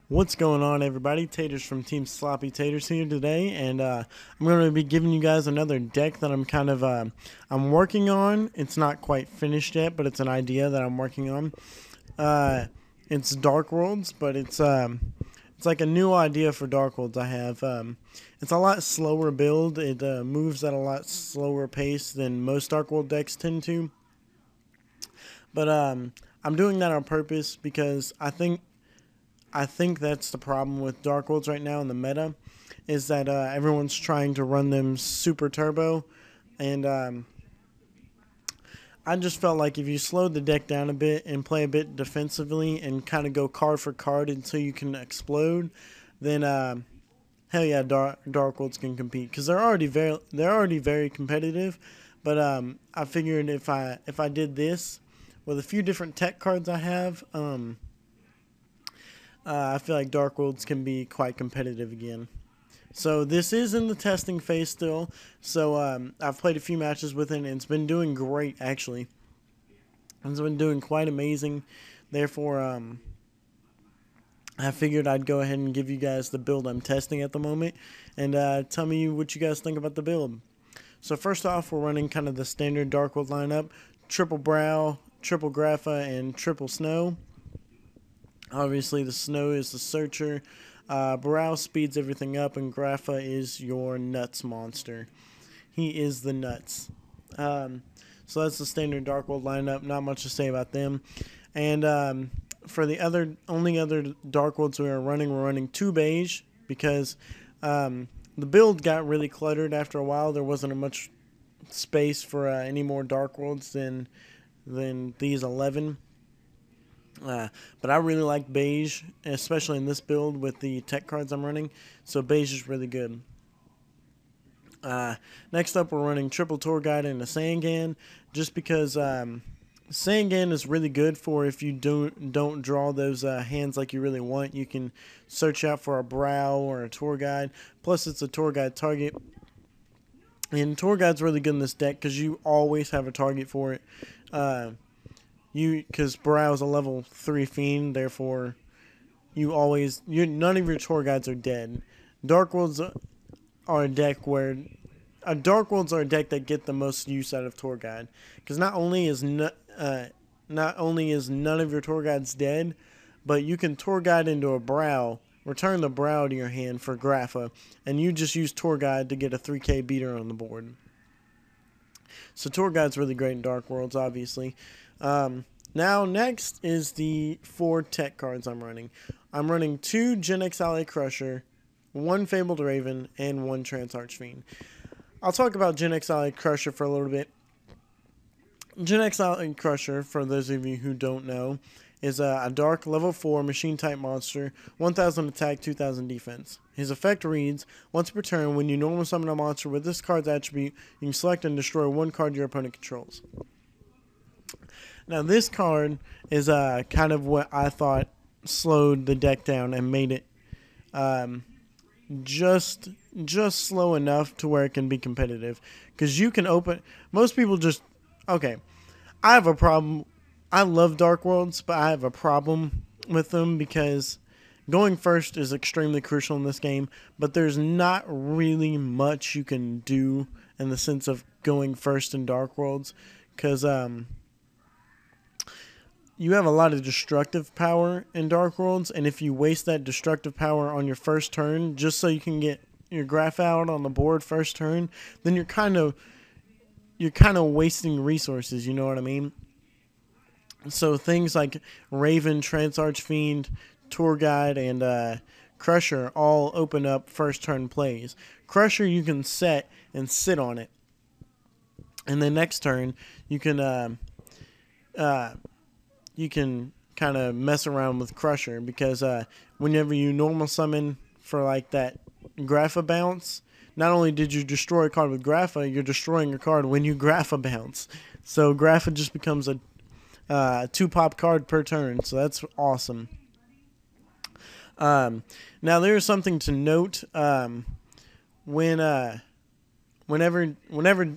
What's going on, everybody? Taters from TeamSlopyTaters here today, and I'm going to be giving you guys another deck that I'm working on. It's not quite finished yet, but it's an idea that I'm working on. It's Dark Worlds, but it's like a new idea for Dark Worlds I have. It's a lot slower build. It moves at a lot slower pace than most Dark World decks tend to. But I'm doing that on purpose because I think that's the problem with Dark Worlds right now in the meta, is that everyone's trying to run them super turbo, and I just felt like if you slowed the deck down a bit and play a bit defensively and kind of go card for card until you can explode, then hell yeah, Dark Worlds can compete because they're already very competitive. But I figured if I did this with a few different tech cards I have. I feel like Dark Worlds can be quite competitive again. So this is in the testing phase still. So I've played a few matches with it, and it's been doing great, actually. It's been doing quite amazing. Therefore, I figured I'd go ahead and give you guys the build I'm testing at the moment, and tell me what you guys think about the build. So first off, we're running kind of the standard Dark World lineup: triple Brow, triple Grapha, and triple Snow. Obviously, the Snow is the Searcher. Brow speeds everything up, and Grapha is your nuts monster. He is the nuts. So that's the standard Dark World lineup. Not much to say about them. And for the only other Dark Worlds we're running 2 beige because the build got really cluttered after a while. There wasn't much space for any more Dark Worlds than these 11. But I really like beige, especially in this build with the tech cards I'm running. So beige is really good. Next up, we're running triple tour guide and a Sangan, just because Sangan is really good for if you don't draw those hands like you really want. You can search out for a Brow or a tour guide. Plus, it's a tour guide target. And tour guide's really good in this deck because you always have a target for it. Because Brow is a level 3 fiend, therefore none of your tour guides are dead. Dark Worlds are a deck that get the most use out of tour guide, because not only is none of your tour guides dead, but you can tour guide into a Brow, return the Brow to your hand for Grapha, and you just use tour guide to get a 3k beater on the board. So tour guide's really great in Dark Worlds, obviously. Now, next is the 4 tech cards I'm running. I'm running 2 Gen X Ally Crusher, 1 Fabled Raven, and 1 Trance Archfiend. I'll talk about Gen X Ally Crusher for a little bit. Gen X Ally Crusher, for those of you who don't know, is a dark level 4 machine type monster, 1000 attack, 2000 defense. His effect reads: once per turn, when you normal summon a monster with this card's attribute, you can select and destroy 1 card your opponent controls. Now, this card is kind of what I thought slowed the deck down and made it just slow enough to where it can be competitive. Because you can open... Most people just... Okay, I have a problem. I love Dark Worlds, but I have a problem with them because going first is extremely crucial in this game, but there's not really much you can do in the sense of going first in Dark Worlds, because... you have a lot of destructive power in Dark Worlds, and if you waste that destructive power on your first turn just so you can get your graph out on the board first turn, then you're kind of wasting resources, you know what I mean? So things like Raven, Trance Archfiend, Tour Guide, and Crusher all open up first turn plays. Crusher you can set and sit on it, and then next turn you can kind of mess around with Crusher, because whenever you normal summon for like that Grapha bounce, not only did you destroy a card with Grapha, you're destroying a card when you Grapha bounce. So Grapha just becomes a 2-pop card per turn, so that's awesome. Now there is something to note. When whenever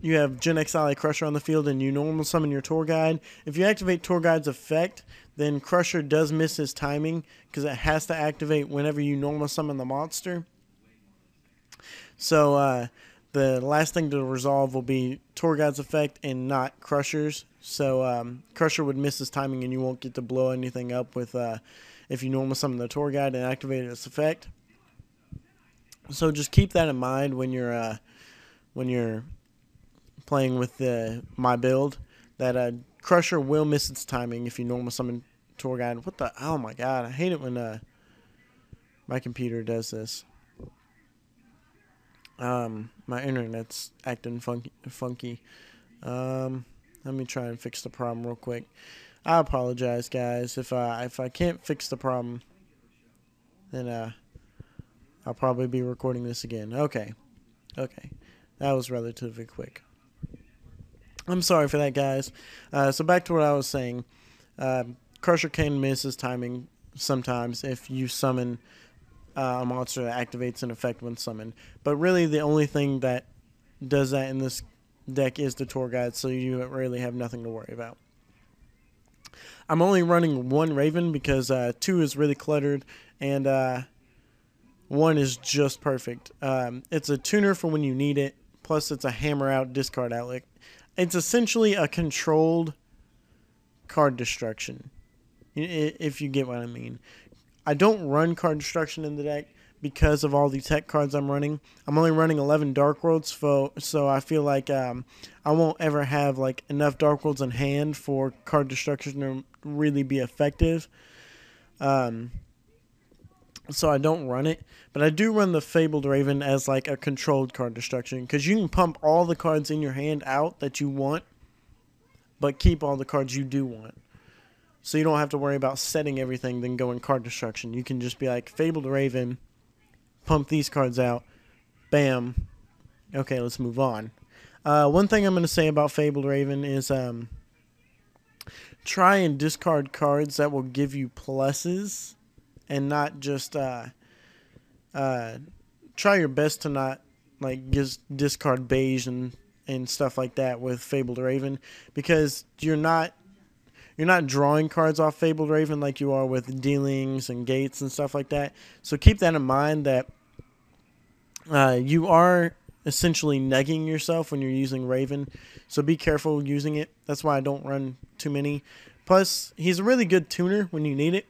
you have Gen X Ally Crusher on the field and you normal summon your Tour Guide, if you activate Tour Guide's effect, then Crusher does miss his timing because it has to activate whenever you normal summon the monster. So the last thing to resolve will be Tour Guide's effect and not Crusher's. So Crusher would miss his timing and you won't get to blow anything up with if you normal summon the Tour Guide and activate its effect. So just keep that in mind when you're playing with my build, that Crusher will miss its timing if you normal summon Tour Guide. What the? Oh my god, I hate it when my computer does this. My internet's acting funky. Let me try and fix the problem real quick. I apologize, guys. If I can't fix the problem, then I'll probably be recording this again. Okay. That was relatively quick. I'm sorry for that, guys. So back to what I was saying. Crusher can miss his timing sometimes if you summon a monster that activates an effect when summoned. But really, the only thing that does that in this deck is the Tour Guide, so you really have nothing to worry about. I'm only running one Raven because 2 is really cluttered, and 1 is just perfect. It's a tuner for when you need it, plus it's a hammer out discard outlet. It's essentially a controlled card destruction, if you get what I mean. I don't run card destruction in the deck because of all the tech cards I'm running. I'm only running 11 Dark Worlds, so I feel like I won't ever have like enough Dark Worlds in hand for card destruction to really be effective. So I don't run it, but I do run the Fabled Raven as like a controlled card destruction, because you can pump all the cards in your hand out that you want, but keep all the cards you do want. So you don't have to worry about setting everything, then going card destruction. You can just be like, Fabled Raven, pump these cards out, bam. Okay, let's move on. One thing I'm going to say about Fabled Raven is try and discard cards that will give you pluses, and not just try your best to not like just discard beige and stuff like that with Fabled Raven, because you're not drawing cards off Fabled Raven like you are with dealings and gates and stuff like that. So keep that in mind, that you are essentially negging yourself when you're using Raven. So be careful using it. That's why I don't run too many. Plus, he's a really good tuner when you need it.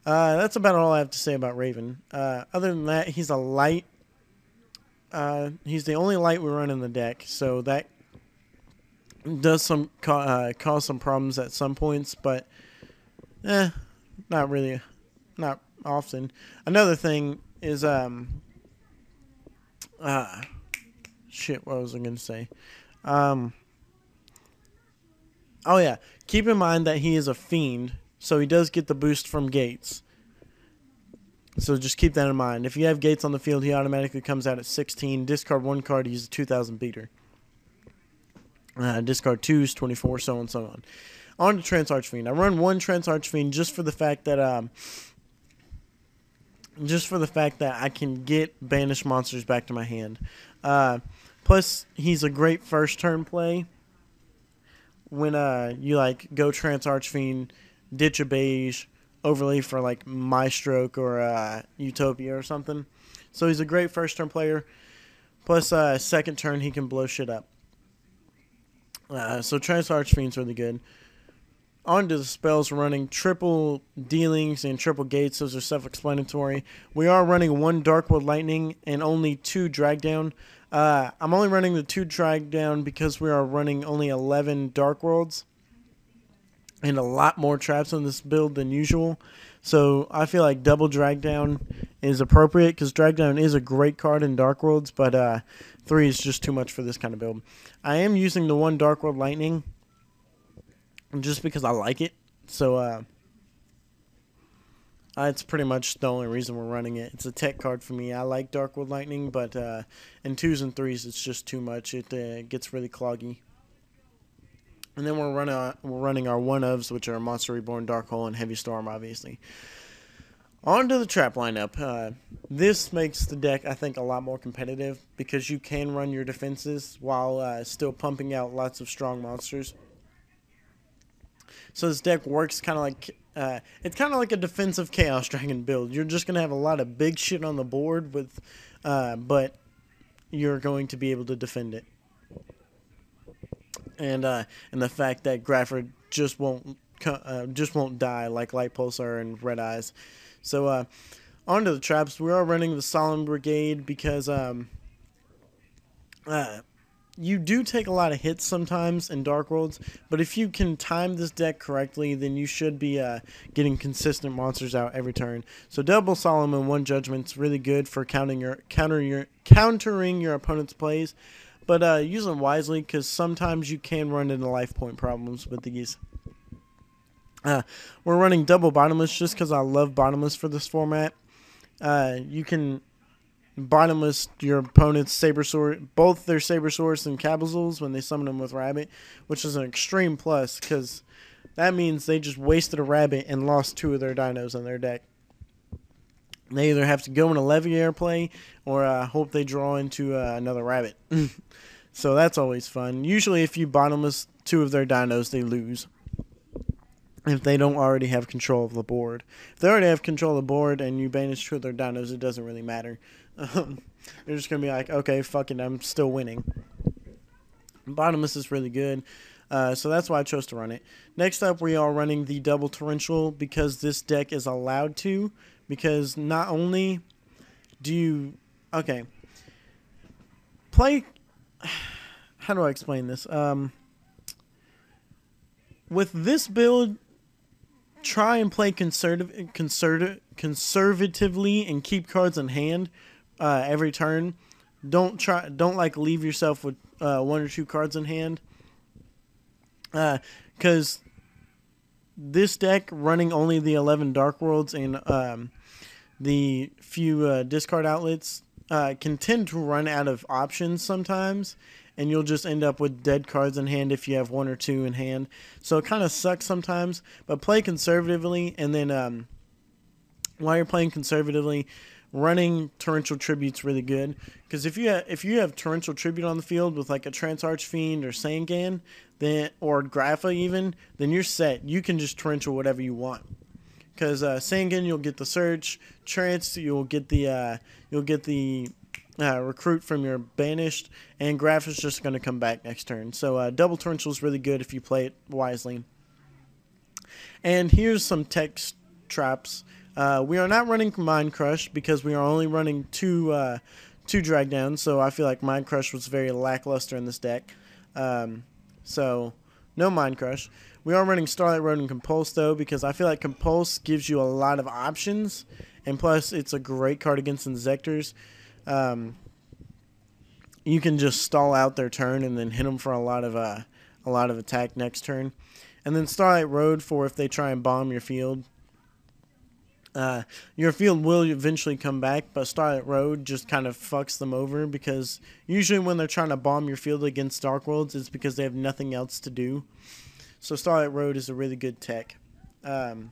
That's about all I have to say about Raven. Other than that, he's a light. He's the only light we run in the deck, so that does cause some problems at some points, but not really, not often. Another thing is shit, what was I gonna say? Oh yeah, keep in mind that he is a fiend, so he does get the boost from gates. So just keep that in mind. If you have gates on the field, he automatically comes out at 16. Discard 1 card, he's a 2,000 beater. Discard 2s, 24, so on and so on. On to Trance Archfiend. I run 1 Trance Archfiend just for the fact that I can get banished monsters back to my hand. Plus, he's a great first turn play when you like go Trance Archfiend, ditch a beige, overlay for like Maestroke or Utopia or something. So he's a great first turn player. Plus, second turn he can blow shit up. So Trance Archfiend's really good. On to the spells, we're running triple dealings and triple gates. Those are self-explanatory. We are running 1 Darkwood Lightning and only 2 drag down. I'm only running the 2 drag down because we are running only 11 Dark Worlds and a lot more traps on this build than usual. So I feel like double drag down is appropriate, because drag down is a great card in Dark Worlds, but 3 is just too much for this kind of build. I am using the 1 Dark World Lightning just because I like it. So it's pretty much the only reason we're running it. It's a tech card for me. I like Dark World Lightning, but in 2s and 3s it's just too much. It gets really cloggy. And then we're running our 1-ofs, which are Monster Reborn, Dark Hole, and Heavy Storm, obviously. On to the trap lineup. This makes the deck, I think, a lot more competitive because you can run your defenses while still pumping out lots of strong monsters. So this deck works kind of like it's kind of like a defensive Chaos Dragon build. You're just gonna have a lot of big shit on the board with, but you're going to be able to defend it. And the fact that Graffer just won't die like Light Pulsar and Red Eyes. So on to the traps. We are running the Solemn Brigade because you do take a lot of hits sometimes in Dark Worlds, but if you can time this deck correctly, then you should be getting consistent monsters out every turn. So double Solemn and one Judgment's really good for countering your opponent's plays, but use them wisely because sometimes you can run into life point problems with these. We're running double Bottomless just because I love Bottomless for this format. You can Bottomless your opponent's Sabersaur, both their Sabersaurs and Cabazools when they summon them with Rabbit, which is an extreme plus because that means they just wasted a Rabbit and lost 2 of their dinos in their deck. They either have to go in a Leviair play or hope they draw into another Rabbit. So that's always fun. Usually if you Bottomless 2 of their dinos, they lose. If they don't already have control of the board. If they already have control of the board and you banish 2 of their dinos, it doesn't really matter. They're just going to be like, okay, fuck it, I'm still winning. Bottomless is really good. So that's why I chose to run it. Next up, we are running the double Torrential because this deck is allowed to. Because not only do you... Okay. Play... How do I explain this? With this build, try and play conservatively and keep cards in hand every turn. Don't like leave yourself with 1 or 2 cards in hand. Because this deck running only the 11 Dark Worlds and the few discard outlets can tend to run out of options sometimes. And you'll just end up with dead cards in hand if you have 1 or 2 in hand. So it kind of sucks sometimes, but play conservatively. And then while you're playing conservatively, running Torrential Tribute's really good. Because if you have Torrential Tribute on the field with like a Trance Archfiend or Sangan, then or Grapha even, then you're set. You can just Torrential whatever you want. Because Sangan, you'll get the Search. Trance, you'll get the recruit from your banished, and Graph is just going to come back next turn. So double Torrential is really good if you play it wisely. And here's some text traps. We are not running Mind Crush because we are only running two drag downs, so I feel like Mind Crush was very lackluster in this deck. So no Mind Crush. We are running Starlight Road and Compulse though because I feel like Compulse gives you a lot of options, and plus it's a great card against Inzectors. You can just stall out their turn and then hit them for a lot of attack next turn, and then Starlight Road for if they try and bomb your field. Your field will eventually come back, but Starlight Road just kind of fucks them over because usually when they're trying to bomb your field against Dark Worlds, it's because they have nothing else to do. So Starlight Road is a really good tech. Onto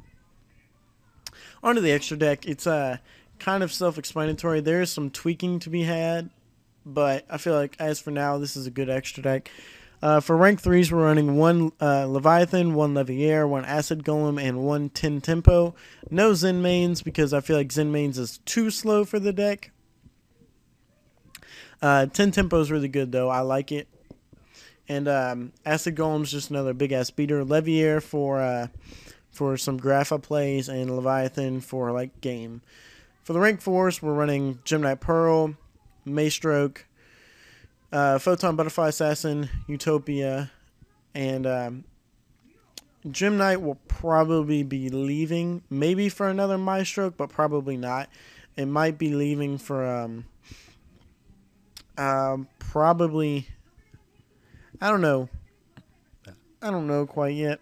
the extra deck, it's kind of self-explanatory. There is some tweaking to be had, but I feel like as for now, this is a good extra deck. For rank 3s, we're running 1 Leviathan, 1 Leviair, 1 Acid Golem, and 1 10 Tempo. No Zen mains because I feel like Zen mains is too slow for the deck. 10 Tempo is really good though. I like it. And Acid Golem's just another big ass beater. Leviair for some Grapha plays, and Leviathan for like game. For the rank 4s, we're running Gemini Pearl, Maystroke, Photon Butterfly Assassin, Utopia, and Gemini will probably be leaving, maybe for another Maystroke, but probably not. It might be leaving for probably, I don't know. I don't know quite yet.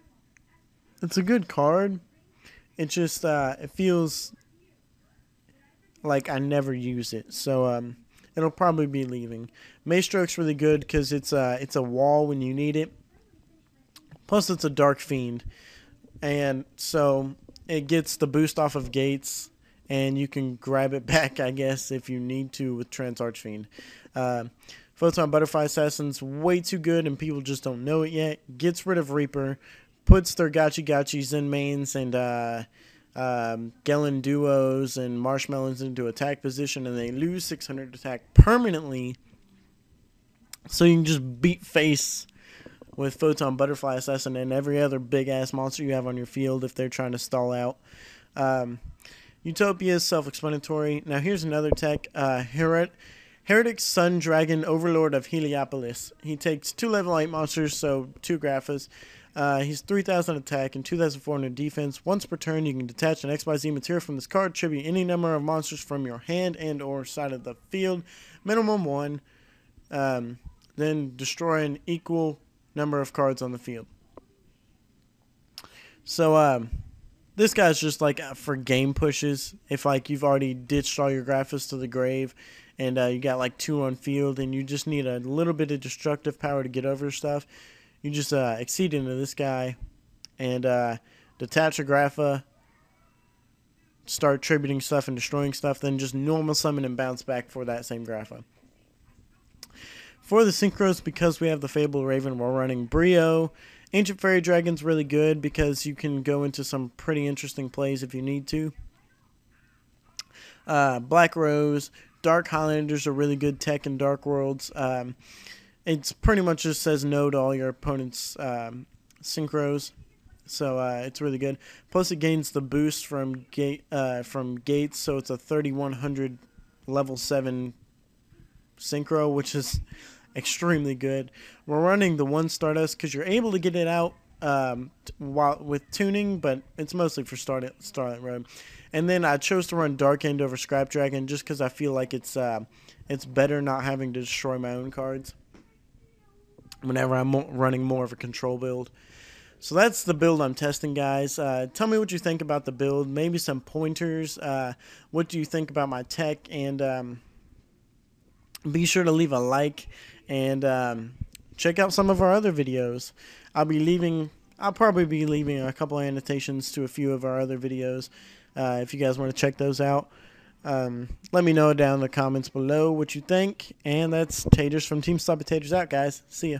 It's a good card. It just it feels like I never use it, so it'll probably be leaving. Maystroke's really good because it's a wall when you need it. Plus, it's a Dark Fiend, and so it gets the boost off of gates and you can grab it back, I guess, if you need to with Trance Archfiend. Photon Butterfly Assassin's way too good, and people just don't know it yet. Gets rid of Reaper, puts their Gachi Zen mains and Gelen duos and Marshmallows into attack position, and they lose 600 attack permanently. So you can just beat face with Photon Butterfly Assassin and every other big-ass monster you have on your field if they're trying to stall out. Utopia is self-explanatory. Now here's another tech. Heretic Sun Dragon, Overlord of Heliopolis. He takes 2 level 8 monsters, so 2 Graphas. He's 3,000 attack and 2,400 defense. Once per turn, you can detach an XYZ material from this card, tribute any number of monsters from your hand and or side of the field, minimum 1. Then destroy an equal number of cards on the field. So this guy's just like for game pushes. If like you've already ditched all your Graphas to the grave, and you got like 2 on field, and you just need a little bit of destructive power to get over stuff, you just exceed into this guy and detach a Grapha, start tributing stuff and destroying stuff, then just normal summon and bounce back for that same Grapha. For the synchros, because we have the Fable Raven, we're running Brio. Ancient Fairy Dragon's really good because you can go into some pretty interesting plays if you need to. Black Rose, Dark Highlanders are really good tech in Dark Worlds. It's pretty much just says no to all your opponent's synchros, so it's really good. Plus, it gains the boost from Gates, so it's a 3,100 level 7 synchro, which is extremely good. We're running the 1 Stardust because you're able to get it out with tuning, but it's mostly for Starlight Road. And then I chose to run Dark End over Scrap Dragon just because I feel like it's better not having to destroy my own cards whenever I'm running more of a control build. So that's the build I'm testing, guys. Tell me what you think about the build. Maybe some pointers. What do you think about my tech? And be sure to leave a like and check out some of our other videos. I'll probably be leaving a couple of annotations to a few of our other videos if you guys want to check those out. Let me know down in the comments below what you think. And that's Taters from TeamSlopyTaters out, guys. See ya.